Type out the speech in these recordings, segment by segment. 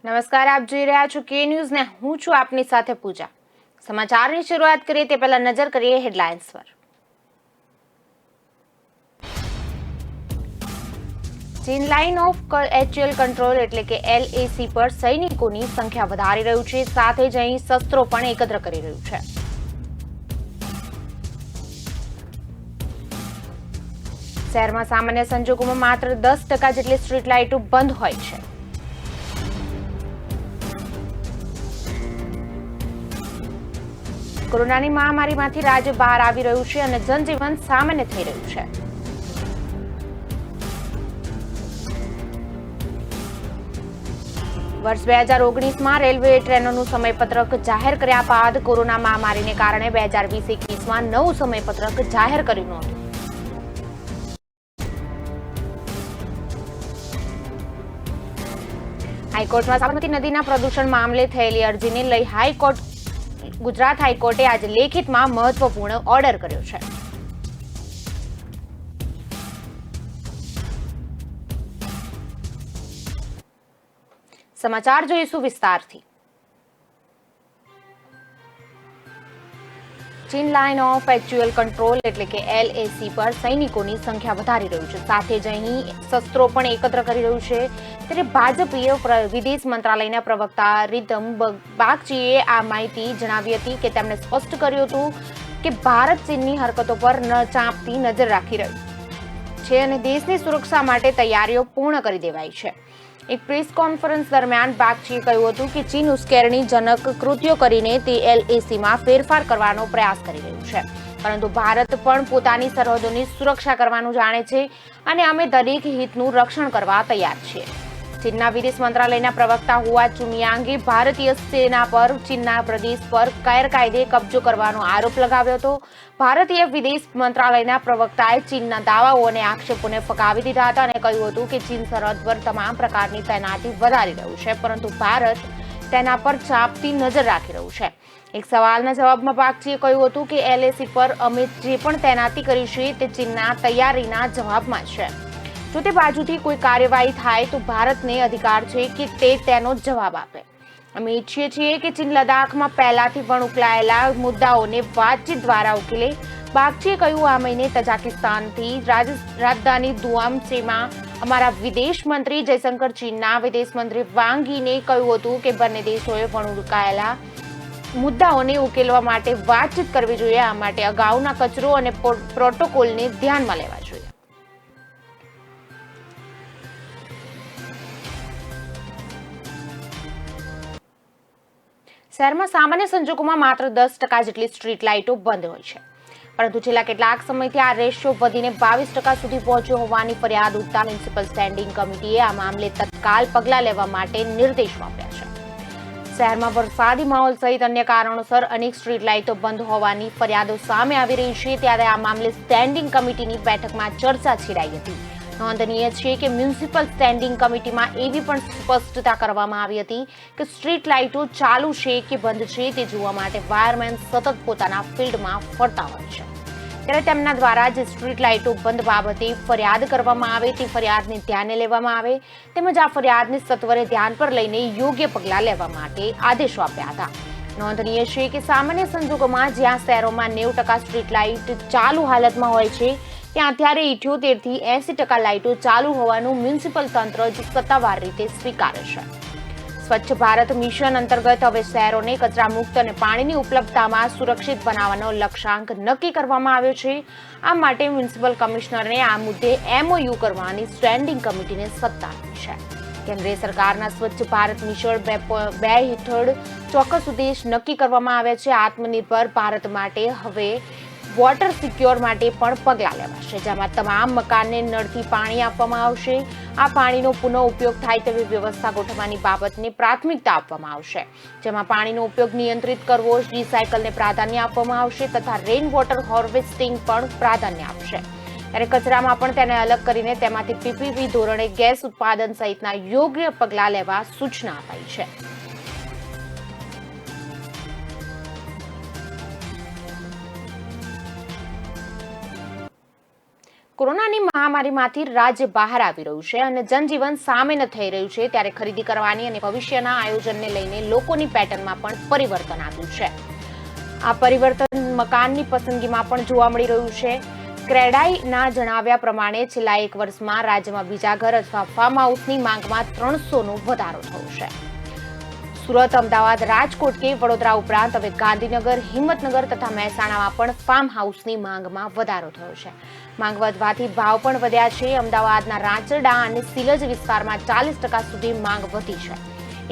નમસ્કાર, આપ જોઈ રહ્યા છો કે ન્યૂઝ ને હું છું આપની સાથે પૂજા। સમાચારની શરૂઆત કરીએ તે પહેલા નજર કરીએ હેડલાઇન્સ પર। ચીન લાઇન ઓફ એક્ચ્યુઅલ કંટ્રોલ એટલે કે LAC પર સૈનિકોની સંખ્યા વધારી રહ્યું છે, સાથે જ અહીં શસ્ત્રો પણ એકત્ર કરી રહ્યું છે। શહેરમાં સામાન્ય સંજોગોમાં માત્ર 10% જેટલી સ્ટ્રીટ લાઇટો બંધ હોય છે। કોરોનાની મહામારીમાંથી રાજ્ય બહાર આવી રહ્યું છે અને જનજીવન સામાન્ય થઈ રહ્યું છે। વર્ષ 2019માં રેલવે ટ્રેનોનું સમયપત્રક જાહેર કર્યા બાદ કોરોના મહામારીને કારણે 2020-21માં નવું સમયપત્રક જાહેર કર્યું નહોતું। હાઈકોર્ટમાં સાબરમતી નદીના પ્રદૂષણ મામલે થયેલી અરજીને લઈ ગુજરાત હાઈકોર્ટે આજે લેખિતમાં મહત્વપૂર્ણ ઓર્ડર કર્યો છે। સમાચાર જોઈશું વિસ્તારથી। ચીન લાઇન ઓફ એક્ચ્યુઅલ કંટ્રોલ એટલે કે LAC પર સૈનિકોની સંખ્યા વધારી રહ્યું છે, સાથે જ અહીં શસ્ત્રો પણ એકત્ર કરી રહ્યું છે। ત્યારે ભાજપીય વિદેશ મંત્રાલયના પ્રવક્તા રીતમ બાગચીએ આ માહિતી જણાવી હતી કે તેમણે સ્પષ્ટ કર્યું હતું કે ભારત ચીનની હરકતો પર ચાંપતી નજર રાખી રહ્યું છે અને દેશની સુરક્ષા માટે તૈયારીઓ પૂર્ણ કરી દેવાઈ છે। એક પ્રેસ કોન્ફરન્સ દરમિયાન બાગચીએ કહ્યું હતું કે ચીન ઉશ્કેરણીજનક કૃત્યો કરીને તે LACમાં ફેરફાર કરવાનો પ્રયાસ કરી રહ્યું છે, પરંતુ ભારત પણ પોતાની સરહદોની સુરક્ષા કરવાનું જાણે છે અને અમે દરેક હિતનું રક્ષણ કરવા તૈયાર છીએ। ચીનના વિદેશ મંત્રાલયના પ્રવક્તા હુઆ ચુનિયાંગે ભારતીય સેના પર ચીનના પ્રદેશ પર ગેરકાયદે કબજો કરવાનો આરોપ લગાવ્યો હતો। ભારતીય વિદેશ મંત્રાલયના પ્રવક્તાએ ચીનના દાવાઓ અને આક્ષેપોને ફગાવી દીધા હતા અને કહ્યું હતું કે ચીન સરહદ પર તમામ પ્રકારની તૈનાતી વધારી રહ્યું છે, પરંતુ ભારત તેના પર ચાંપતી નજર રાખી રહ્યું છે। એક સવાલના જવાબમાં બાગચીએ કહ્યું હતું કે LAC પર અમે જે પણ તૈનાતી કરી છે તે ચીનના તૈયારીના જવાબમાં છે। જો તે બાજુથી કોઈ કાર્યવાહી થાય તો ભારતને અધિકાર છે કે તે તેનો જવાબ આપે। અમે ઈચ્છીએ છીએ કે ચીન લદ્દાખમાં પહેલાથી પણ ઉકેલાયેલા મુદ્દાઓને વાતચીત દ્વારા ઉકેલે। બાગચીએ કહ્યું, આ મહિને તજાકિસ્તાનથી રાજધાની દુઆમચેમાં અમારા વિદેશ મંત્રી જયશંકર ચીનના વિદેશ મંત્રી વાંગ yીને કહ્યું હતું કે બંને દેશોએ પણ ઉકેલાયેલા મુદ્દાઓને ઉકેલવા માટે વાતચીત કરવી જોઈએ। આ માટે અગાઉના કચરો અને પ્રોટોકોલને ધ્યાનમાં લેવા જોઈએ। શહેરમાં સામાન્ય સંજોગોમાં માત્ર 10% જેટલી સ્ટ્રીટ લાઇટો બંધ હોય છે, પરંતુ છેલ્લા કેટલાક સમયથી આ રેશિયો વધીને 22% સુધી પહોંચ્યો હોવાની ફરિયાદ ઉઠતા મ્યુનિસિપલ સ્ટેન્ડિંગ કમિટીએ આ મામલે તત્કાલ પગલાં લેવા માટે નિર્દેશો આપ્યા છે। શહેરમાં વરસાદી માહોલ સહિત અન્ય કારણોસર અનેક સ્ટ્રીટ લાઇટો બંધ હોવાની ફરિયાદો સામે આવી રહી છે, ત્યારે આ મામલે સ્ટેન્ડિંગ કમિટીની બેઠકમાં ચર્ચા છેડાઈ હતી। નોંધનીય છે કે મ્યુનિસિપલ સ્ટેન્ડિંગ કમિટીમાં એવી પણ સ્પષ્ટતા કરવામાં આવી હતી કે સ્ટ્રીટ લાઇટો ચાલુ છે કે બંધ છે તે જોવા માટે વાયરમેન સતત પોતાના ફિલ્ડમાં ફરતા હોય છે। ત્યારે તેમના દ્વારા જે સ્ટ્રીટ લાઇટો બંધ બાબતે ફરિયાદ કરવામાં આવે તે ફરિયાદને ધ્યાને લેવામાં આવે તેમજ આ ફરિયાદને સત્વરે ધ્યાન પર લઈને યોગ્ય પગલાં લેવા માટે આદેશો આપ્યા હતા। નોંધનીય છે કે સામાન્ય સંજોગોમાં જ્યાં શહેરોમાં 90% સ્ટ્રીટ લાઇટ ચાલુ હાલતમાં હોય છે ત્યાં અત્યારે 78 થી 80% લાઇટો ચાલુ હોવાનું મ્યુનિસિપલ તંત્ર જ સત્તાવાર રીતે સ્વીકારે છે। સ્વચ્છ ભારત મિશન અંતર્ગત હવે શહેરોને કચરા મુક્ત અને પાણીની ઉપલબ્ધતામાં સુરક્ષિત બનાવવાનો લક્ષ્યાંક નક્કી કરવામાં આવ્યો છે। આ માટે મ્યુનિસિપલ કમિશનરને આ મુદ્દે MOU કરવાની સ્ટેન્ડિંગ કમિટીને સત્તા આપી છે। કેન્દ્રીય સરકારના સ્વચ્છ ભારત મિશન 2 હેઠળ ચોક્કસ ઉદ્દેશ નક્કી કરવામાં આવ્યા છે। આત્મનિર્ભર ભારત માટે હવે વોટર સિક્યોર માટે પણ પગલાં લેવાશે, જેમાં તમામ મકાનને નળથી પાણી આપવામાં આવશે। આ પાણીનો પુનઃ ઉપયોગ થાય તેવી વ્યવસ્થા ગોઠવવાની બાબતને પ્રાથમિકતા આપવામાં આવશે, જેમાં પાણીનો ઉપયોગ નિયંત્રિત કરવો, રિસાયકલને પ્રાધાન્ય આપવામાં આવશે તથા રેઇન વોટર હાર્વેસ્ટિંગ પણ પ્રાધાન્ય આપશે। ત્યારે કચરામાં પણ તેને અલગ કરીને તેમાંથી PPP ધોરણે ગેસ ઉત્પાદન સહિતના યોગ્ય પગલાં લેવા સૂચના અપાઈ છે। કોરોનાની મહામારીમાંથી રાજ્ય બહાર આવી રહ્યું છે અને જનજીવન સામાન્ય થઈ રહ્યું છે, ત્યારે ખરીદી કરવાની અને ભવિષ્યના આયોજનને લઈને લોકોની પેટર્નમાં પણ પરિવર્તન આવ્યું છે. આ પરિવર્તન મકાનની પસંદગીમાં પણ જોવા મળી રહ્યું છે. ક્રેડાઈના જણાવ્યા પ્રમાણે છેલ્લા 1 વર્ષમાં રાજ્યમાં બીજા ઘર અથવા ફાર્મ હાઉસની માંગમાં 300નો વધારો થયો છે. સુરત, અમદાવાદ, રાજકોટ કે વડોદરા ઉપરાંત હવે ગાંધીનગર, હિંમતનગર તથા મહેસાણામાં પણ ફાર્મ હાઉસની માંગમાં વધારો થયો છે. માંગ વધવાથી ભાવ પણ વધ્યા છે. અમદાવાદના રાંચરડા અને સિલજ વિસ્તારમાં 40% સુધી માંગ વધી છે.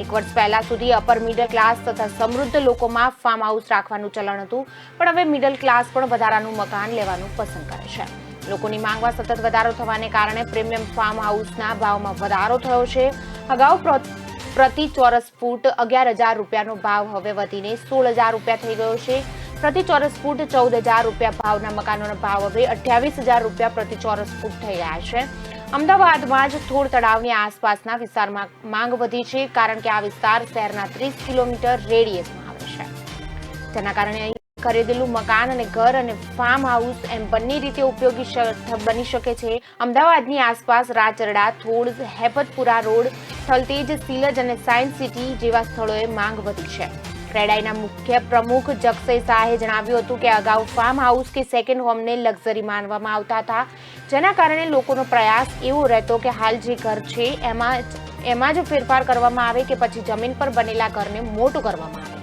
1 વર્ષ પહેલા સુધી અપર મિડલ ક્લાસ તથા સમૃદ્ધ લોકોમાં ફાર્મ હાઉસ રાખવાનું ચલણ હતું, પણ હવે મિડલ ક્લાસ પણ વધારાનું મકાન લેવાનું પસંદ કરે છે. લોકોની માંગમાં સતત વધારો થવાને કારણે પ્રીમિયમ ફાર્મ હાઉસના ભાવમાં વધારો થયો છે. અગાઉ પ્રતિ ચોરસ ફૂટ 11,000 રૂપિયાનો ભાવ હવે વધીને 16,000 રૂપિયા થઈ ગયો છે. પ્રતિ ચોરસ ફૂટ 14,000 રૂપિયા ભાવના મકાનોના ભાવ હવે 28,000 રૂપિયા પ્રતિ ચોરસ ફૂટ થઈ ગયા છે. અમદાવાદમાં જ થોળ તળાવની આસપાસના વિસ્તારમાં માંગ વધી છે, કારણ કે આ વિસ્તાર શહેરના 30 કિલોમીટર રેડિયસમાં આવે છે, જેના કારણે અહીં ખરીદેલું મકાન અને ઘર અને ફાર્મ હાઉસ એમ બંને રીતે ઉપયોગી બની શકે છે. અમદાવાદની આસપાસ રાચરડા, થોળ, હેપતપુરા રોડ, થલતેજ, સિલજ અને સાયન્સ સિટી જેવા સ્થળોએ માંગ વધી છે. ક્રેડાઈના મુખ્ય પ્રમુખ જગસઈ શાહે જણાવ્યું હતું કે અગાઉ ફાર્મ હાઉસ કે સેકન્ડ હોમને લક્ઝરી માનવામાં આવતા હતા, જેના કારણે લોકોનો પ્રયાસ એવો રહેતો કે હાલ જે ઘર છે એમાં જ ફેરફાર કરવામાં આવે કે પછી જમીન પર બનેલા ઘરને મોટું કરવામાં આવે.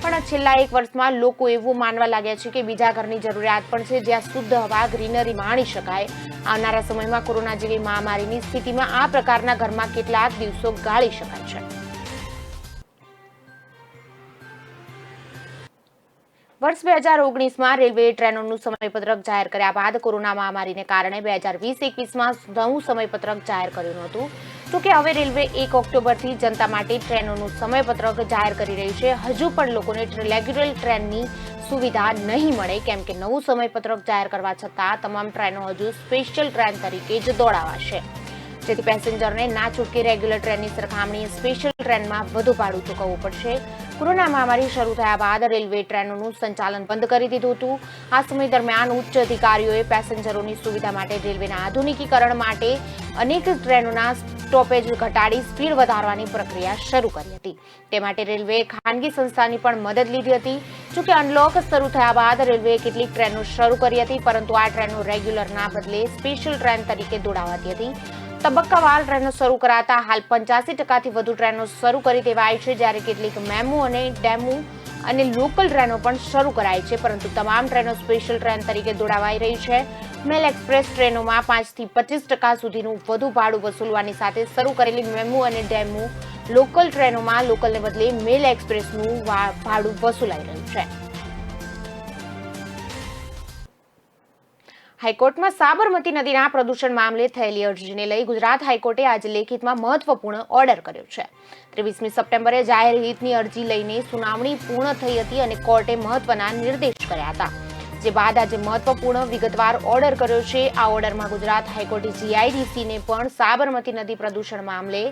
પણ છેલ્લા 1 વર્ષમાં લોકો એવું માનવા લાગ્યા છે કે બીજા ઘરની જરૂરિયાત પણ છે, જ્યાં શુદ્ધ હવા, ગ્રીનરી માણી શકાય. આવનારા સમયમાં કોરોના જેવી મહામારીની સ્થિતિમાં આ પ્રકારના ઘરમાં કેટલાક દિવસો ગાળી શકાય છે. વર્ષ 2019માં રેલવે ટ્રેનોનું સમયપત્રક જાહેર કર્યા બાદ કોરોના મહામારીને કારણે 2020-21માં નવું સમયપત્રક જાહેર કર્યું નહોતું. જોકે હવે રેલવે 1 ઓક્ટોબરથી જનતા માટે ટ્રેનોનું સમયપત્રક જાહેર કરી રહી છે. હજુ પણ લોકોને રેગ્યુલર ટ્રેનની સુવિધા નહીં મળે, કેમ કે નવું સમયપત્રક જાહેર કરવા છતાં તમામ ટ્રેનો હજુ સ્પેશિયલ ટ્રેન તરીકે જ દોડાવાશે, જેથી પેસેન્જરને ના છૂટકે રેગ્યુલર ટ્રેનની સરખામણીએ સ્પેશિયલ ટ્રેનમાં વધુ ભાડું ચૂકવવું પડશે. કોરોના મહામારી શરૂ થયા બાદ રેલવે ટ્રેનોનું સંચાલન બંધ કરી દીધું હતું. આ સમય દરમિયાન ઉચ્ચ અધિકારીઓએ પેસેન્જરોની સુવિધા માટે રેલવેના આધુનિકીકરણ માટે અનેક ટ્રેનોના સ્ટોપેજ ઘટાડી સ્પીડ વધારવાની પ્રક્રિયા શરૂ કરી હતી. તે માટે રેલવેએ ખાનગી સંસ્થાની પણ મદદ લીધી હતી. જોકે અનલોક શરૂ થયા બાદ રેલવેએ કેટલીક ટ્રેનો શરૂ કરી હતી, પરંતુ આ ટ્રેનો રેગ્યુલરના બદલે સ્પેશિયલ ટ્રેન તરીકે દોડાવાતી હતી. તબક્કાવાર ટ્રેનો શરૂ કરાતા હાલ 85%થી વધુ ટ્રેનો શરૂ કરી દેવાય છે, જ્યારે કેટલીક મેમુ અને ડેમુ અને લોકલ ટ્રેનો પણ શરૂ કરાઈ છે, પરંતુ તમામ ટ્રેનો સ્પેશિયલ ટ્રેન તરીકે દોડાવાઈ રહી છે. મેલ એક્સપ્રેસ ટ્રેનોમાં 5થી 25% સુધીનું વધુ ભાડું વસૂલવાની સાથે શરૂ કરેલી મેમુ અને ડેમુ લોકલ ટ્રેનોમાં લોકલને બદલે મેલ એક્સપ્રેસનું ભાડું વસૂલાઈ રહ્યું છે. હાઈકોર્ટમાં સાબરમતી નદીના પ્રદૂષણ મામલે થયેલી અરજીને લઈ ગુજરાત હાઈકોર્ટે આજે લેખિતમાં મહત્વપૂર્ણ ઓર્ડર કર્યો છે. 23મી સપ્ટેમ્બરે જાહેર હિતની અરજી લઈને સુનાવણી પૂર્ણ થઈ હતી અને કોર્ટે મહત્વના નિર્દેશ કર્યા હતા, જે બાદ આજે મહત્વપૂર્ણ વિગતવાર ઓર્ડર કર્યો છે. આ ઓર્ડરમાં ગુજરાત હાઈકોર્ટે જીઆઈડીસીને પણ સાબરમતી નદી પ્રદૂષણ મામલે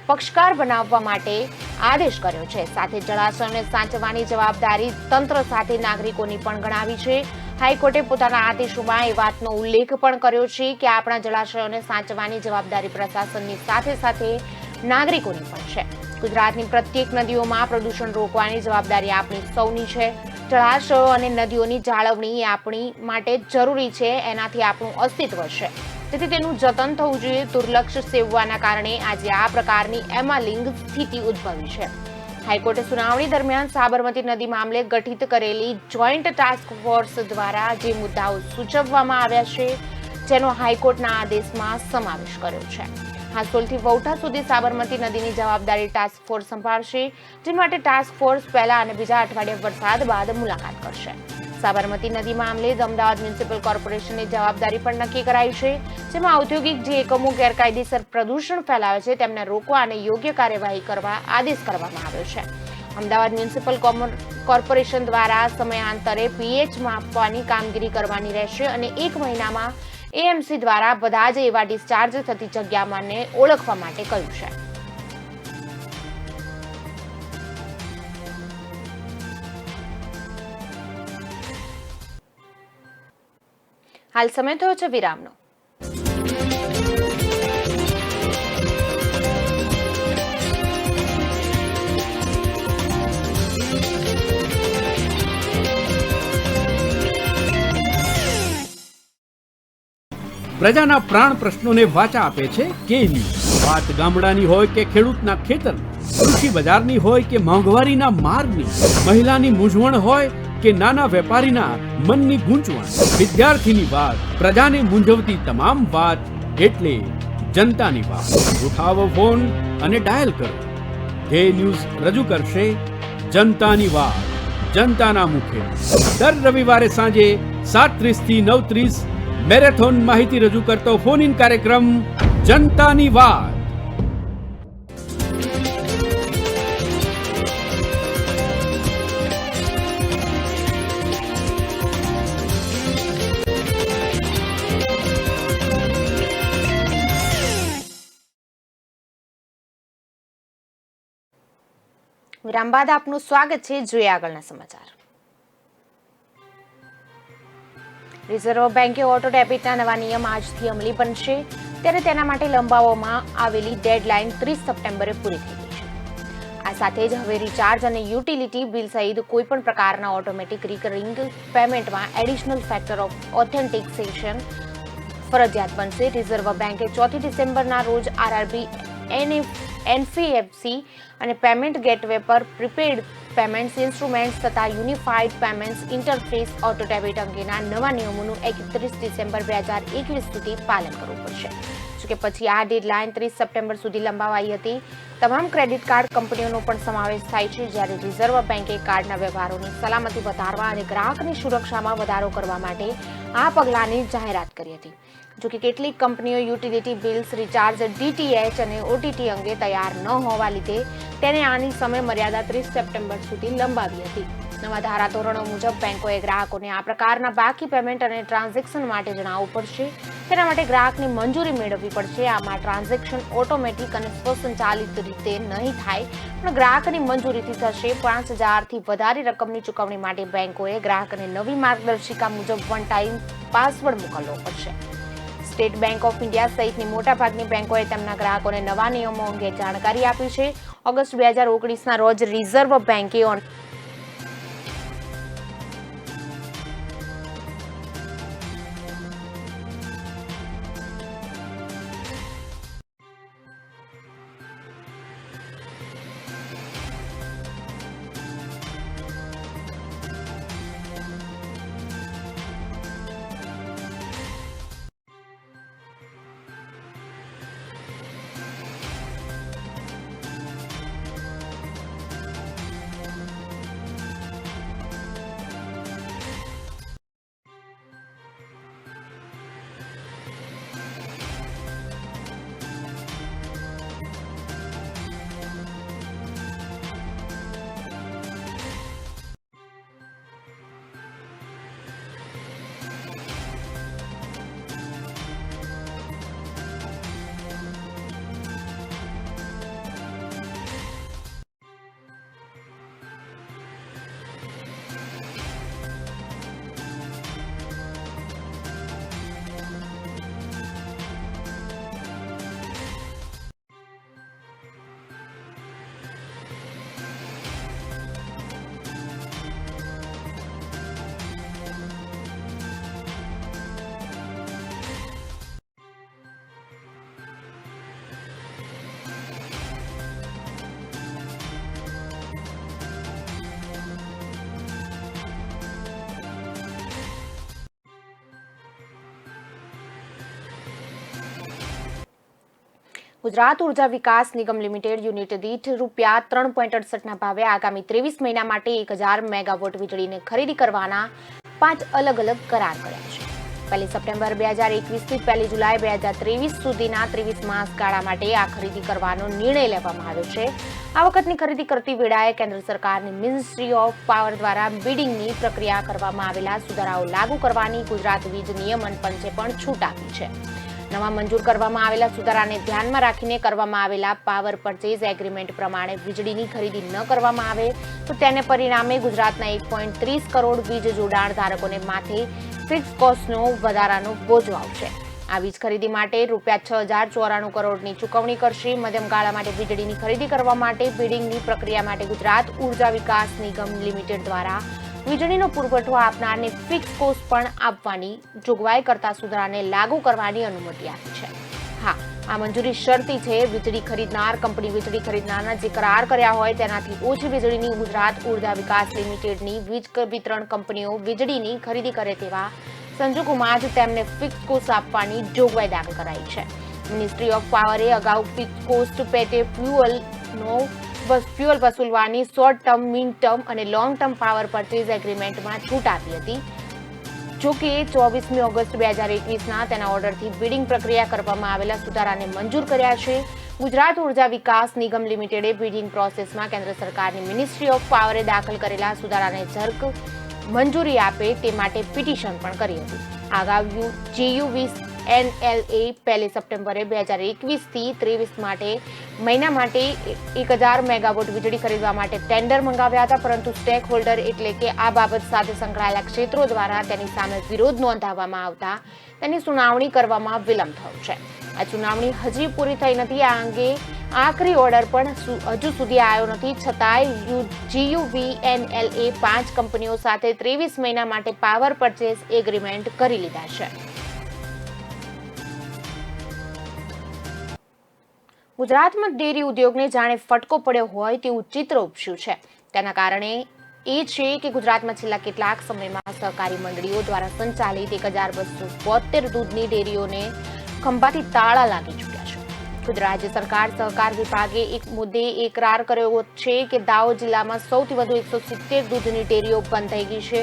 પક્ષકાર બનાવવા માટે આદેશ કર્યો છે. સાથે જળાશયોને સાચવવાની જવાબદારી તંત્ર સાથે નાગરિકોની પણ ગણાવી છે. હાઈકોર્ટે પોતાના આદેશોમાં એ વાતનો ઉલ્લેખ પણ કર્યો છે કે આપણા જળાશયોને સાચવવાની જવાબદારી પ્રશાસનની સાથે સાથે નાગરિકોની પણ છે. ગુજરાતની પ્રત્યેક નદીઓમાં પ્રદૂષણ રોકવાની જવાબદારી આપણી સૌની છે. જળાશયો અને નદીઓની જાળવણી એ આપણી માટે જરૂરી છે. એનાથી આપણું અસ્તિત્વ છે, તેથી તેનું જતન થવું જોઈએ. દુર્લક્ષ સેવવાના કારણે આજે આ પ્રકારની એમાલિંગ સ્થિતિ ઉદ્ભવી છે. હાઈકોર્ટે સુનાવણી દરમિયાન સાબરમતી નદી મામલે ગઠિત કરેલી જોઈન્ટ ટાસ્ક ફોર્સ દ્વારા જે મુદ્દાઓ સૂચવવામાં આવ્યા છે, જેનો હાઈકોર્ટના આદેશમાં સમાવેશ કર્યો છે. હાંસોલથી વૌઠા સુધી સાબરમતી નદીની જવાબદારી ટાસ્ક ફોર્સ સંભાળશે, જે માટે ટાસ્ક ફોર્સ પહેલા અને બીજા અઠવાડિયે વરસાદ બાદ મુલાકાત કરશે. સાબરમતી નદી મામલે અમદાવાદ મ્યુનિસિપલ કોર્પોરેશનની જવાબદારી પણ નક્કી કરાઈ છે, જેમાં ઔદ્યોગિક જે એકમો ગેરકાયદેસર પ્રદૂષણ ફેલાવે છે તેમને રોકવા અને યોગ્ય કાર્યવાહી કરવા આદેશ કરવામાં આવ્યો છે. અમદાવાદ મ્યુનિસિપલ કોર્પોરેશન દ્વારા સમયાંતરે પીએચ માપવાની કામગીરી કરવાની રહેશે અને 1 મહિનામાં એએમસી દ્વારા બધા જ એવા ડિસ્ચાર્જ થતી જગ્યાઓને ઓળખવા માટે કહ્યું છે. હાલ સમય થયો છે વિરામનો. પ્રજાના પ્રાણ પ્રશ્નોને વાચા આપે છે કે ન્યૂઝ. વાત ગામડાની હોય કે ખેડૂતના ખેતરની, કૃષિ બજારની હોય કે મોંઘવારીના માર્ગની, મહિલાની મૂંઝવણ હોય કે નાના વેપારીના મનની ગૂંચવણ, વિદ્યાર્થીની વાત, પ્રજાને મૂંઝવતી તમામ વાત એટલે જનતાની વાત. ઉઠાવો ફોન અને ડાયલ કરો. કે ન્યૂઝ રજૂ કરશે જનતાની વાત જનતાના મુખે. દર રવિવારે સાંજે 7:30 થી 9:30 મેરેથોન માહિતી રજૂ કરતો ફોન ઇન કાર્યક્રમ જનતાની વાત. વિરામ બાદ આપનું સ્વાગત છે. જોઈએ આગળના સમાચાર. રિઝર્વ બેન્કે ઓટો ડેબિટના નવા નિયમ આજથી અમલી બનશે, ત્યારે તેના માટે લંબાવવામાં આવેલી ડેડલાઇન 30 સપ્ટેમ્બરે પૂરી થઈ ગઈ છે. આ સાથે જ હવે રિચાર્જ અને યુટિલિટી બિલ સહિત કોઈપણ પ્રકારના ઓટોમેટિક રિકરિંગ પેમેન્ટમાં એડિશનલ ફેક્ટર ઓફ ઓથેન્ટિકેશન ફરજિયાત બનશે. રિઝર્વ બેન્કે 4 ડિસેમ્બરના રોજ આરઆરબી, એનએફસી અને પેમેન્ટ ગેટવે પર પ્રીપેડ પેમેન્ટ્સ ઇન્સ્ટ્રુમેન્ટ્સ તથા unified payments interface auto debit અંગેના નવા નિયમોનું 31 ડિસેમ્બર 2021 સુધી પાલન કરવું પડશે. જોકે પછી આ ડેડલાઇન 30 સપ્ટેમ્બર સુધી લંબાવાઈ હતી. તમામ ક્રેડિટ કાર્ડ કંપનીઓનો પણ સમાવેશ થાય છે, જ્યારે રિઝર્વ બેન્કે કાર્ડના વ્યવહારોની સલામતી વધારવા અને ગ્રાહકની સુરક્ષામાં વધારો કરવા માટે આ પગલાંની જાહેરાત કરી હતી. જોકે કેટલીક કંપનીઓ યુટિલિટી બિલ્સ, રિચાર્જ, ડીટીએચ અને ઓટીટી અંગે તૈયાર ન હોવા લીધે તેને આની સમય મર્યાદા 30 સપ્ટેમ્બર સુધી લંબાવી હતી. નવા ધારાધોરણો મુજબ બેંકોએ ગ્રાહકોને આ પ્રકારના બાકી પેમેન્ટ અને ટ્રાન્ઝેક્શન માટે જણાવવું પડશે. તેના માટે ગ્રાહકની મંજૂરી મેળવવી પડશે. આમાં ટ્રાન્ઝેક્શન ઓટોમેટિક અને સ્વસંચાલિત રીતે નહીં થાય, પણ ગ્રાહકની મંજૂરીથી થશે. 5,000 થી વધારે રકમની ચૂકવણી માટે બેંકોએ ગ્રાહકને નવી માર્ગદર્શિકા મુજબ વન ટાઈમ પાસવર્ડ મોકલવો પડશે. સ્ટેટ બેંક ઓફ ઇન્ડિયા સહિતની મોટાભાગની બેંકોએ તેમના ગ્રાહકોને નવા નિયમો અંગે જાણકારી આપી છે. ઓગસ્ટ 2019ના રોજ રિઝર્વ બેન્કે ગુજરાત ઉર્જા વિકાસ નિગમ લિમિટેડ યુનિટ દીઠ રૂપિયા 3.68ના ભાવે આગામી 23 મહિના માટે 1000 મેગાવોટ વીજળીની ખરીદી કરવાના 5 અલગ અલગ કરાર કર્યા છે. 1 સપ્ટેમ્બર 2021 થી 1 જુલાઈ 2023 સુધીના 23 માસ ગાળા માટે આ ખરીદી કરવાનો નિર્ણય લેવામાં આવ્યો છે. આ વખતની ખરીદી કરતી વેળાએ કેન્દ્ર સરકારની મિનિસ્ટ્રી ઓફ પાવર દ્વારા બિડિંગની પ્રક્રિયા કરવામાં આવેલા સુધારાઓ લાગુ કરવાની ગુજરાત વીજ નિયમન પંચે પણ છૂટ આપી છે. નવા મંજૂર કરવામાં આવેલા સુધારાને ધ્યાનમાં રાખીને કરવામાં આવેલા પાવર પરચેઝ એગ્રીમેન્ટ પ્રમાણે વીજળીની ખરીદી ન કરવામાં આવે તો તેને પરિણામે ગુજરાતના 1.30 કરોડ વીજ જોડાણ ધારકોને માથે ફિક્સ કોસ્ટનો વધારાનો બોજો આવશે. આ વીજ ખરીદી માટે ₹6,094 કરોડની ચૂકવણી કરશે. મધ્યમ ગાળા માટે વીજળીની ખરીદી કરવા માટે બિડિંગની પ્રક્રિયા માટે ગુજરાત ઉર્જા વિકાસ નિગમ લિમિટેડ દ્વારા વીજળીનો પુરવઠો આપનારને ફિક્સ કોસ્ટ પણ આપવાની જોગવાઈ કરતા સુધારાને લાગુ કરવાની અનુમતિ આપી છે. હા, આ મંજૂરી શરતી છે. વીજળી ખરીદનાર કંપની વીજળી ખરીદનારના જે કરાર કર્યા હોય તેનાથી ઓછી વીજળીની ગુજરાત ઉર્જા વિકાસ લિમિટેડની વીજ વિતરણ કંપનીઓ વીજળીની ખરીદી કરે તેવા સંજોગોમાં જ તેમને ફિક્સ કોસ્ટ આપવાની જોગવાઈ દાખલ કરાઈ છે. મિનિસ્ટ્રી ઓફ પાવરે અગાઉ ફિક્સ કોસ્ટ પેટે ફ્યુઅલ વસૂલવાની શોર્ટ ટર્મ, મિડ ટર્મ અને લોંગ ટર્મ પાવર પરચેઝ એગ્રીમેન્ટમાં છૂટ આપી હતી. જો કે 24મી ઓગસ્ટ 2021ના તેના ઓર્ડરથી બિડિંગ પ્રક્રિયા કરવામાં આવેલા સુધારાને મંજૂર કર્યા છે. ગુજરાત ઉર્જા વિકાસ નિગમ લિમિટેડે બિડિંગ પ્રોસેસમાં કેન્દ્ર સરકારની મિનિસ્ટ્રી ઓફ પાવરે દાખલ કરેલા સુધારાને ઝડપ મંજૂરી આપે તે માટે પિટિશન પણ કરી હતી. અગાઉ GU20NLA 1 સપ્ટેમ્બરે 2021થી 23 માટે મહિના માટે 1000 મેગાવોટ વીજળી ખરીદવા માટે ટેન્ડર મંગાવ્યા હતા, પરંતુ સ્ટેક હોલ્ડર એટલે કે આ બાબત સાથે સંકળાયેલા ક્ષેત્રો દ્વારા તેની સામે વિરોધ નોંધાવવામાં આવતા તેની સુનાવણી કરવામાં વિલંબ થયો છે. આ સુનાવણી હજી પૂરી થઈ નથી. આ અંગે આખરી ઓર્ડર પણ હજુ સુધી આવ્યો નથી. છતાંય GUVNLA 5 કંપનીઓ સાથે 23 મહિના માટે પાવર પરચેઝ એગ્રીમેન્ટ કરી લીધા છે. ગુજરાતમાં ડેરી ઉદ્યોગને જાણે ફટકો પડ્યો હોય તેવું ચિત્ર ઉપસ્યું છે. તેના કારણે એ છે કે ગુજરાતમાં છેલ્લા કેટલાક સમયમાં સહકારી મંડળીઓ દ્વારા સંચાલિત 1272 દૂધની ડેરીઓને ખંભાથી તાળા લાગી ચૂક્યા છે. ખુદ રાજ્ય સરકાર સહકાર વિભાગે એક મુદ્દે એકરાર કર્યો છે કે દાહોદ જિલ્લામાં સૌથી વધુ 170 દૂધની ડેરીઓ બંધ થઈ ગઈ છે.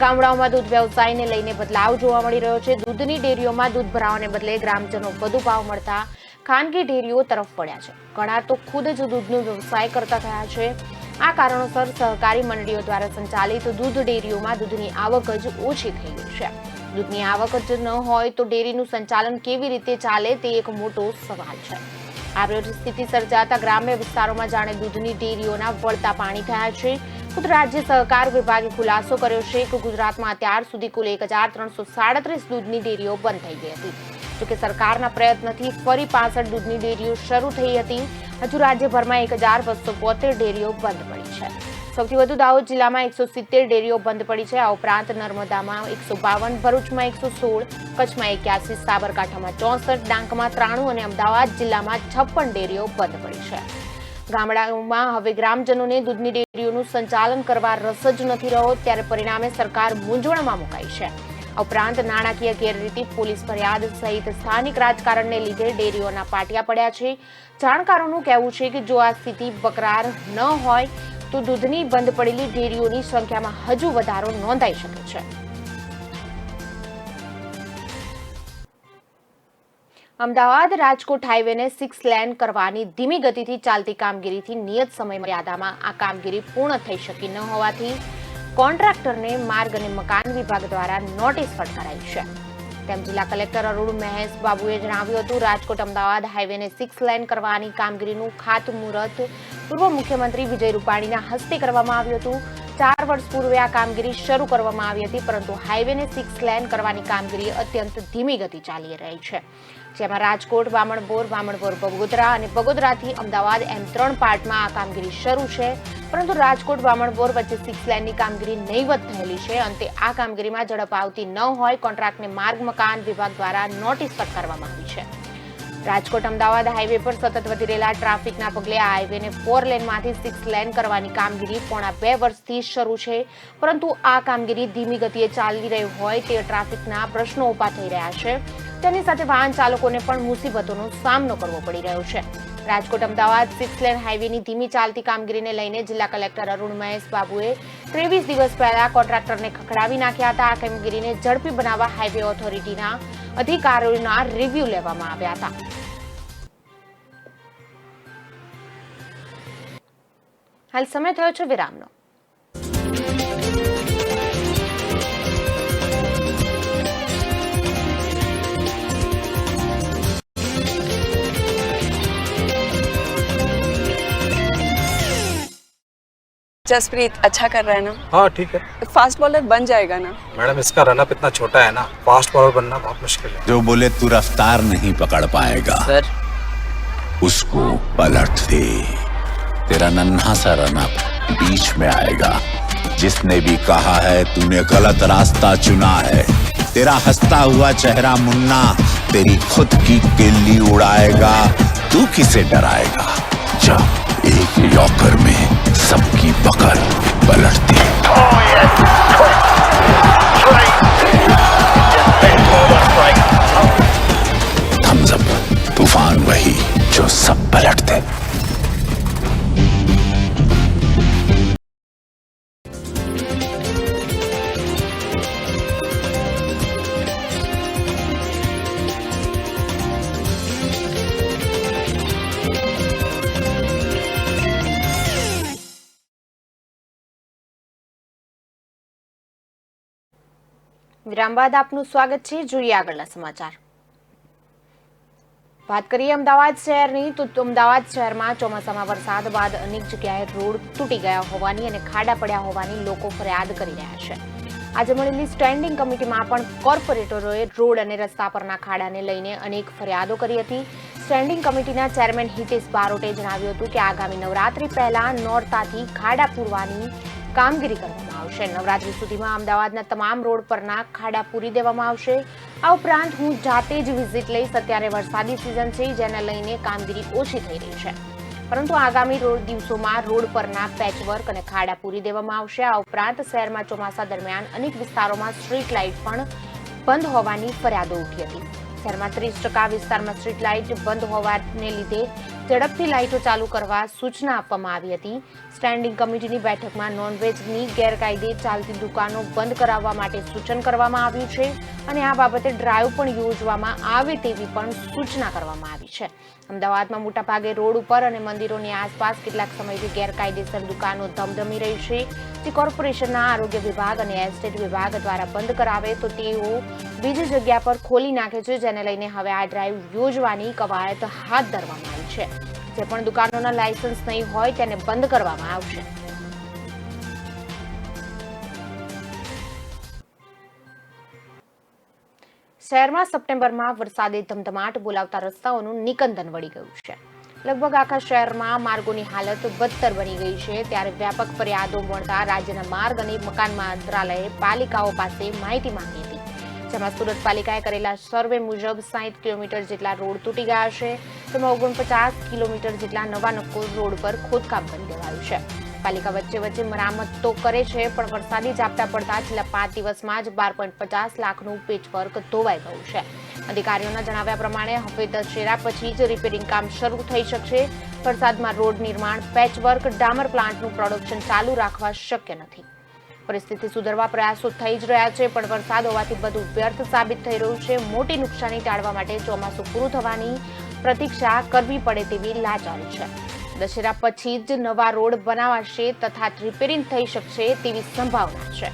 ગામડાઓમાં દૂધ વ્યવસાયને લઈને બદલાવ જોવા મળી રહ્યો છે. દૂધની ડેરીઓમાં દૂધ ભરાવાને બદલે ગ્રામજનો વધુ ભાવ મળતા ખાનગી ડેરીઓ તરફ પડ્યા છે. ઘણા તો ખુદ જ દૂધનો વ્યવસાય કરતા થયા છે. આ કારણોસર સહકારી મંડળીઓ દ્વારા સંચાલિત દૂધ ડેરીઓમાં દૂધની આવક જ ઓછી થઈ ગઈ છે. દૂધની આવક જ ન હોય તો ડેરીનું સંચાલન કેવી રીતે ચાલે તે એક મોટો સવાલ છે. આ પરિસ્થિતિ સર્જાતા ગ્રામ્ય વિસ્તારોમાં જાણે દૂધની ડેરીઓના વળતા પાણી થયા છે. ખુદ રાજ્ય સહકાર વિભાગે ખુલાસો કર્યો છે કે ગુજરાતમાં અત્યાર સુધી કુલ 1337 દૂધની ડેરીઓ બંધ થઈ ગઈ હતી. જોકે સરકારના પ્રયત્નથી ફરી 65 દૂધની ડેરીઓ શરૂ થઈ હતી. હજુ રાજ્યભરમાં 1272 ડેરીઓ બંધ પડી છે. સૌથી વધુ દાહોદ જિલ્લામાં 170 ડેરીઓ બંધ પડી છે. આ ઉપરાંત નર્મદામાં 152, ભરૂચમાં 116, કચ્છમાં 81, સાબરકાંઠામાં 64, ડાંગમાં 93 અને અમદાવાદ જિલ્લામાં 56 ડેરીઓ બંધ પડી છે. ગામડાઓમાં હવે ગ્રામજનોને દૂધની ડેરીઓનું સંચાલન કરવા રસ જ નથી રહ્યો, ત્યારે પરિણામે સરકાર મૂંઝવણમાં મુકાઈ છે. ઉપરાંત નાણાકીય ગેરરીતિ, પોલીસ ફરિયાદ સહિત સ્થાનિક રાજકારણને લીધે ડેરીઓના પાટિયા પડ્યા છે. જાણકારોનું કહેવું છે કે જો આ સ્થિતિ બરકરાર ન હોય તો દૂધની બંધ પડેલી ડેરીઓની સંખ્યામાં હજુ વધારો નોંધાઈ શકે છે. અમદાવાદ રાજકોટ હાઈવેને 6 લેન કરવાની ધીમી ગતિથી ચાલતી કામગીરીથી નિયત સમય મર્યાદામાં આ કામગીરી પૂર્ણ થઈ શકી ન હોવાથી કોન્ટ્રાક્ટરને માર્ગ અને મકાન વિભાગ દ્વારા નોટિસ ફટકારાઈ છે. તેમ જિલ્લા કલેક્ટર અરુણ મહેશ બાબુએ જણાવ્યું હતું. રાજકોટ અમદાવાદ હાઈવેને 6 લેન કરવાની કામગીરીનું ખાતમુહૂર્ત પૂર્વ મુખ્યમંત્રી વિજય રૂપાણીના હસ્તે કરવામાં આવ્યું હતું. 4 વર્ષ પૂર્વે આ કામગીરી શરૂ કરવામાં આવી હતી, પરંતુ હાઈવેને 6 લેન કરવાની કામગીરી અત્યંત ધીમી ગતિ ચાલી રહી છે. જેમાં રાજકોટ, બામણબોર, બગોદરા અને બગોદરાથી અમદાવાદ એમ 3 પાર્ટમાં આ કામગીરી શરૂ છે. પરંતુ રાજકોટ બામણબોર વચ્ચે 6 લેનની કામગીરી નહીવત થયેલી છે. અંતે આ કામગીરીમાં ઝડપ આવતી ન હોય કોન્ટ્રાક્ટને માર્ગ મકાન વિભાગ દ્વારા નોટિસ ફટકારવામાં આવી છે. રાજકોટ અમદાવાદ હાઈવે પર સતત વધી રહેલા ટ્રાફિકના પગલે આ હાઈવેને 4 લેનમાંથી 6 લેન કરવાની કામગીરી પોણા 2 વર્ષથી શરૂ છે. પરંતુ આ કામગીરી ધીમી ગતિએ ચાલી રહી હોય તે ટ્રાફિકના પ્રશ્નો ઊભા થઈ રહ્યા છે. તેની સાથે વાહન ચાલકોને પણ મુસીબતોનો સામનો કરવો પડી રહ્યો છે. રાજકોટ અમદાવાદ 6 લેન હાઈવેની ધીમી ચાલતી કામગીરીને લઈને જિલ્લા કલેક્ટર અરુણ મહેશ બાબુએ 23 દિવસ પહેલા કોન્ટ્રાક્ટરને ખખડાવી નાખ્યા હતા. આ કામગીરીને ઝડપી બનાવવા હાઈવે ઓથોરિટીના અધિકારીઓના રિવ્યુ લેવામાં આવ્યા હતા. હાલ સમય થયો છે વિરામનો. जसप्रीत अच्छा कर रहा है ना? हाँ ठीक है फास्ट बॉलर बन जाएगा ना? मैडम, इसका रनअप इतना छोटा है ना, फास्ट बॉलर बनना बहुत मुश्किल है। जो बोले तू रफ्तार नहीं पकड़ पाएगा सर उसको पलट दे। तेरा नन्हा सा रनअप बीच में आएगा। जिसने भी कहा है तूने गलत रास्ता चुना है, तेरा हंसता हुआ चेहरा मुन्ना तेरी खुद की किल्ली उड़ाएगा। तू किसे डराएगा? जा एक यॉर्कर में सबकी पकड़ पलट दे। थम्स अप, तूफान वही जो सब पलट दे। વિરામ બાદ આપનું સ્વાગત છે. જોઈએ આગળના સમાચાર. વાત કરીએ અમદાવાદ શહેરની, તો અમદાવાદ શહેરમાં ચોમાસામાં વરસાદ બાદ અનેક જગ્યાએ રોડ તૂટી ગયા હોવાની અને ખાડા પડ્યા હોવાની લોકો ફરિયાદ કરી રહ્યા છે. આજે મળેલી સ્ટેન્ડિંગ કમિટીમાં પણ કોર્પોરેટરોએ રોડ અને રસ્તા પરના ખાડાને લઈને અનેક ફરિયાદો કરી હતી. સ્ટેન્ડિંગ કમિટીના ચેરમેન હિતેશ બારોટે જણાવ્યું હતું કે આગામી નવરાત્રી પહેલા નોરતાથી ખાડા પૂરવાની કામગીરી કરવામાં આવશે. નવરાત્રી સુધીમાં અમદાવાદના તમામ રોડ પરના ખાડા પૂરી દેવામાં આવશે. આ ઉપરાંત હું જાતે જ વિઝિટ લઈશ. અત્યારે વરસાદી સિઝન છે, જેને લઈને કામગીરી ઓછી થઈ રહી છે, પરંતુ આગામી દિવસોમાં રોડ પરના પેચવર્ક અને ખાડા પૂરી દેવામાં આવશે. આ ઉપરાંત શહેરમાં ચોમાસા દરમિયાન અનેક વિસ્તારોમાં સ્ટ્રીટ લાઇટ પણ બંધ હોવાની ફરિયાદો ઉઠી હતી. શહેરમાં 30% વિસ્તારમાં સ્ટ્રીટ લાઇટ બંધ હોવાને લીધે ઝડપથી લાઇટો ચાલુ કરવા સૂચના આપવામાં આવી હતી. સ્ટેન્ડિંગ કમિટીની બેઠકમાં નોનવેજની ગેરકાયદે ચાલતી દુકાનો બંધ કરાવવા માટે સૂચન કરવામાં આવ્યું છે અને આ બાબતે ડ્રાઈવ પણ યોજવામાં આવે તેવી પણ સૂચના કરવામાં આવી છે. અમદાવાદમાં મોટાભાગે રોડ ઉપર અને મંદિરોની આસપાસ કેટલાક સમયથી ગેરકાયદેસર દુકાનો ધમધમી રહી છે, જે કોર્પોરેશનના આરોગ્ય વિભાગ અને એસ્ટેટ વિભાગ દ્વારા બંધ કરાવે તો તેઓ બીજી જગ્યા પર ખોલી નાખે છે, જેને લઈને હવે આ ડ્રાઈવ યોજવાની કવાયત હાથ ધરવામાં આવી છે. જે પણ દુકાનોના લાયસન્સ નહીં હોય તેને બંધ કરવામાં આવશે. શહેરમાં સપ્ટેમ્બરમાં વરસાદે ધમધમાટ બોલાવતા રસ્તાઓનું નિકંદન વળી ગયું છે. લગભગ આખા શહેરમાં માર્ગોની હાલત બદતર બની ગઈ છે. ત્યારે વ્યાપક ફરિયાદો મળતા રાજ્યના માર્ગ અને મકાન મંત્રાલયે પાલિકાઓ પાસે માહિતી માંગી હતી, જેમાં સુરત પાલિકાએ કરેલા સર્વે મુજબ 60 કિલોમીટર જેટલા રોડ તૂટી ગયા છે. તેમાં 49 કિલોમીટર જેટલા નવા નક્કોર રોડ પર ખોદકામ કરી દેવાયું છે. પાલિકા વચ્ચે મરામત તો કરે છે, પણ વરસાદી ઝાપટા પડતા છેલ્લા 5 દિવસમાં જ 12.50 લાખનું પેચવર્ક ધોવાઈ ગયું છે. અધિકારીઓના જણાવ્યા પ્રમાણે હવે દશેરા પછી જ રિપેરિંગ કામ શરૂ થઈ શકશે. વરસાદમાં રોડ નિર્માણ, પેચવર્ક, ડામર પ્લાન્ટનું પ્રોડક્શન ચાલુ રાખવા શક્ય નથી. પરિસ્થિતિ સુધારવા પ્રયાસો થઈ જ રહ્યા છે, પણ વરસાદ હોવાથી બધું વ્યર્થ સાબિત થઈ રહ્યું છે. મોટી નુકસાની ટાળવા માટે ચોમાસું પૂરું થવાની પ્રતીક્ષા કરવી પડે તેવી લાચારી છે. દશેરા પછી જ નવા રોડ બનાવાશે તથા રિપેરિંગ થઈ શકશે તેવી સંભાવના છે.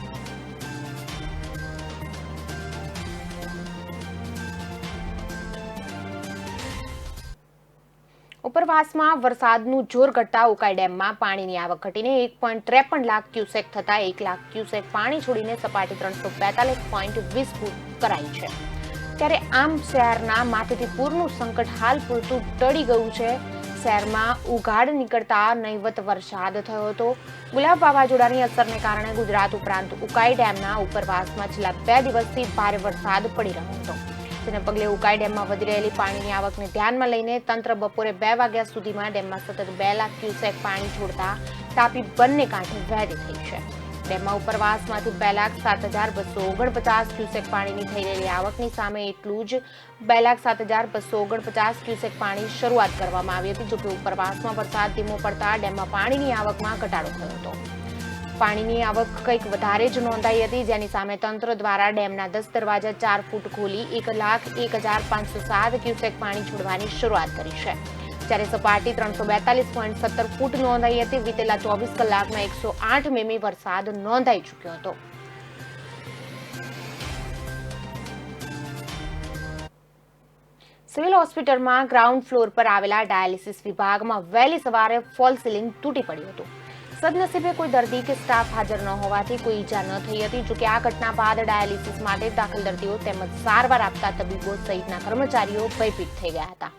ઉપરવાસમાં વરસાદનું જોર ઘટતા ઉકાઈ ડેમમાં પાણીની આવક ઘટીને 1.53 લાખ ક્યુસેક થતા 1 લાખ ક્યુસેક પાણી છોડીને સપાટી 342.20 ફૂટ કરાઈ છે. ત્યારે આમ શહેરના માથેથી પૂરનું સંકટ હાલ પૂરતું ટળી ગયું છે. શહેરમાં ઉઘાડ નીકળતા નહીવત વરસાદ થયો હતો. ગુલાબ વાવાઝોડાની અસરને કારણે ગુજરાત ઉપરાંત ઉકાઈ ડેમના ઉપરવાસમાં છેલ્લા 2 દિવસથી ભારે વરસાદ પડી રહ્યો હતો, જેને પગલે ઉકાઈ ડેમમાં વધી રહેલી પાણીની આવકને ધ્યાનમાં લઈને તંત્ર બપોરે 2 વાગ્યા સુધીમાં ડેમમાં સતત 2 લાખ ક્યુસેક પાણી છોડતા તાપી બંને કાંઠે વહેતી થઈ છે. ડેમમાં ઉપરવાસમાંથી 2,07,249 ક્યુસેક પાણીની થઈ રહેલી આવકની સામે એટલું જ 2,07,249 ક્યુસેક પાણી શરૂઆત કરવામાં આવી હતી. જોકે ઉપરવાસમાં વરસાદ ધીમો પડતા ડેમમાં પાણીની આવકમાં ઘટાડો થયો હતો. પાણીની આવક કંઈક વધારે જ નોંધાઈ હતી, જેની સામે તંત્ર દ્વારા ડેમના 10 દરવાજા 4 ફૂટ ખોલી 1,01,507 ક્યુસેક પાણી છોડવાની શરૂઆત કરી છે. જ્યારે સપાટી 342.17 ફૂટ નોંધાઈ હતી. વીતેલા 24 કલાકમાં 108 મીમી વરસાદ નોંધાઈ ચૂક્યો હતો. સિવિલ હોસ્પિટલમાં ગ્રાઉન્ડ ફ્લોર પર આવેલા ડાયાલિસિસ વિભાગમાં વહેલી સવારે ફોલ સીલિંગ તૂટી પડ્યું હતું. સદનસીબે કોઈ દર્દી કે સ્ટાફ હાજર ન હોવાથી કોઈ ઈજા ન થઈ હતી. જોકે આ ઘટના બાદ ડાયાલિસિસ માટે દાખલ દર્દીઓ તેમજ સારવાર આપતા તબીબો સહિતના કર્મચારીઓ ભયભીત થઈ ગયા હતા.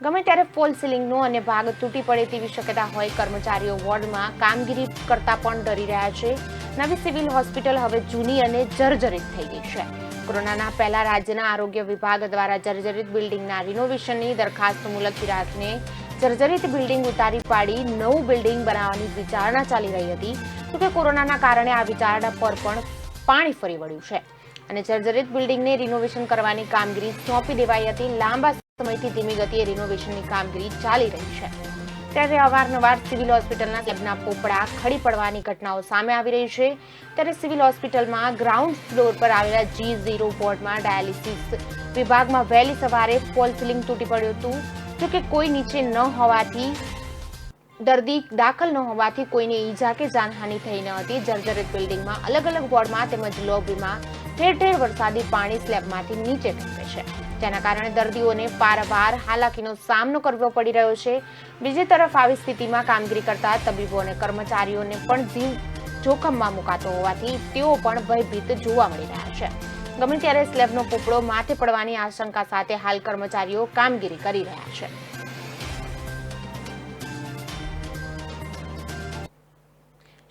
ગમે ત્યારે ફોલ સીલિંગનો અન્ય ભાગ તૂટી પડે તેવી શક્યતા હોય કર્મચારીઓ વોર્ડમાં કામગીરી કરતા પણ ડરી રહ્યા છે. નવી સિવિલ હોસ્પિટલ હવે જૂની અને જર્જરિત થઈ ગઈ છે. કોરોનાના પહેલા રાજ્યના આરોગ્ય વિભાગ દ્વારા જર્જરિત બિલ્ડિંગના રિનોવેશનની દરખાસ્ત મુલતવી રાખીને જર્જરિત બિલ્ડિંગ ઉતારી પાડી નવું બિલ્ડિંગ બનાવવાની વિચારણા ચાલી રહી હતી. જોકે કોરોનાના કારણે આ વિચારણા પર પણ પાણી ફરી વળ્યું છે અને જર્જરિત બિલ્ડિંગને રિનોવેશન કરવાની કામગીરી સોંપી દેવાઈ હતી. લાંબા સમયથી ધીમી ગતિએ રિનોવેશનની કામગીરી ચાલી રહી છે. ત્યારે અવારનવાર સિવિલ હોસ્પિટલના સ્લેબના પોપડા ખડી પડવાની ઘટનાઓ સામે આવી રહી છે. ત્યારે સિવિલ હોસ્પિટલમાં ગ્રાઉન્ડ ફ્લોર પર આવેલા G0 વોર્ડમાં ડાયાલિસિસ વિભાગમાં વહેલી સવારે ફોલ સીલિંગ તૂટી પડ્યું હતું. જોકે કોઈ નીચે ન હોવાથી દર્દી દાખલ ન હોવાથી કોઈને ઈજા કે જાનહાનિ થઈ ન હતી. જર્જરિત બિલ્ડિંગમાં અલગ અલગ વોર્ડમાં તેમજ લોબીમાં ઠેર ઠેર વરસાદી પાણી સ્લેબમાંથી નીચે ટપકે છે, જેના કારણે દર્દીઓને પારાવાર હાલાકીનો સામનો કરવો પડી રહ્યો છે. બીજી તરફ આવી સ્થિતિમાં કામગીરી કરતા તબીબો અને કર્મચારીઓને પણ જીવ જોખમમાં મુકાતો હોવાથી તેઓ પણ ભયભીત જોવા મળી રહ્યા છે. ગમે ત્યારે સ્લેબનો પોપડો માથે પડવાની આશંકા સાથે હાલ કર્મચારીઓ કામગીરી કરી રહ્યા છે.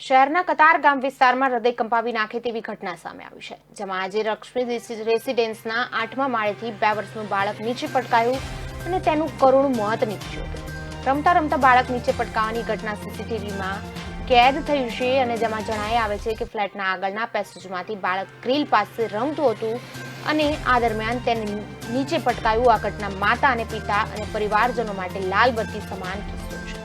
શહેરના કતાર ગામ વિસ્તારમાં હૃદય કંપાવી નાખે તેવી ઘટના સામે આવી છે, જેમાં આજે લક્ષ્મી રેસિડેન્સના 8મા માળેથી 2 વર્ષનું બાળક નીચે પટકાયું અને તેનું કરુણ મોત નીપજ્યું હતું. રમતા રમતા બાળક નીચે પટકાવવાની ઘટના સીસીટીવીમાં કેદ થયું છે અને જેમાં જણાઈ આવે છે કે ફ્લેટના આગળના પેસેજમાંથી બાળક ગ્રીલ પાસે રમતું હતું અને આ દરમિયાન તેને નીચે પટકાયું. આ ઘટના માતા અને પિતા અને પરિવારજનો માટે લાલ બત્તી સમાન કિસ્સો છે.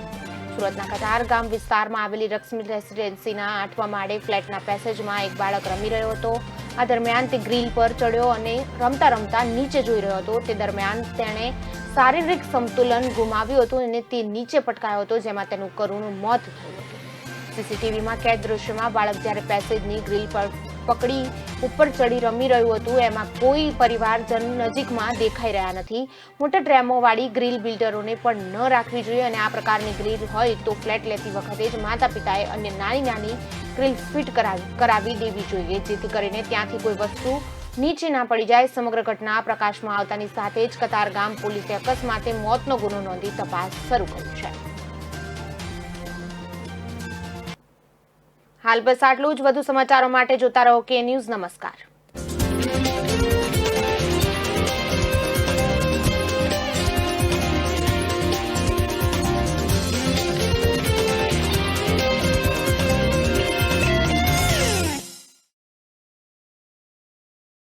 સુરતના કતાર ગામ વિસ્તારમાં આવેલી લક્ષ્મી રેસિડેન્સીના 8મા માળે ફ્લેટના પેસેજમાં એક બાળક રમી રહ્યો હતો. આ દરમિયાન તે ગ્રીલ પર ચડ્યો અને રમતા રમતા નીચે જોઈ રહ્યો હતો. તે દરમિયાન તેણે શારીરિક સંતુલન ગુમાવ્યું હતું અને તે નીચે પટકાયો હતો, જેમાં તેનું કરુણ મોત થયું હતું. સીસીટીવીમાં કેદ દ્રશ્યમાં બાળક જ્યારે પેસેજની ગ્રીલ પર પકડી ઉપર ચડી રમી રહ્યું હતું, એમાં કોઈ પરિવારજન નજીકમાં દેખાઈ રહ્યા નથી. મોટા ડ્રેમોવાળી ગ્રીલ બિલ્ડરોને પણ ન રાખવી જોઈએ અને આ પ્રકારની ગ્રીલ હોય તો ફ્લેટ લેતી વખતે જ માતા પિતાએ અન્ય નાની નાની ગ્રીલ ફિટ કરાવી દેવી જોઈએ, જેથી કરીને ત્યાંથી કોઈ વસ્તુ નીચે ના પડી જાય. સમગ્ર ઘટના પ્રકાશમાં આવતાની સાથે જ કતાર ગામ પોલીસે અકસ્માતે મોતનો ગુનો નોંધી તપાસ શરૂ કરી છે. હાલ બસ આટલું જ. વધુ સમાચારો માટે જોતા રહો કે ન્યૂઝ. નમસ્કાર.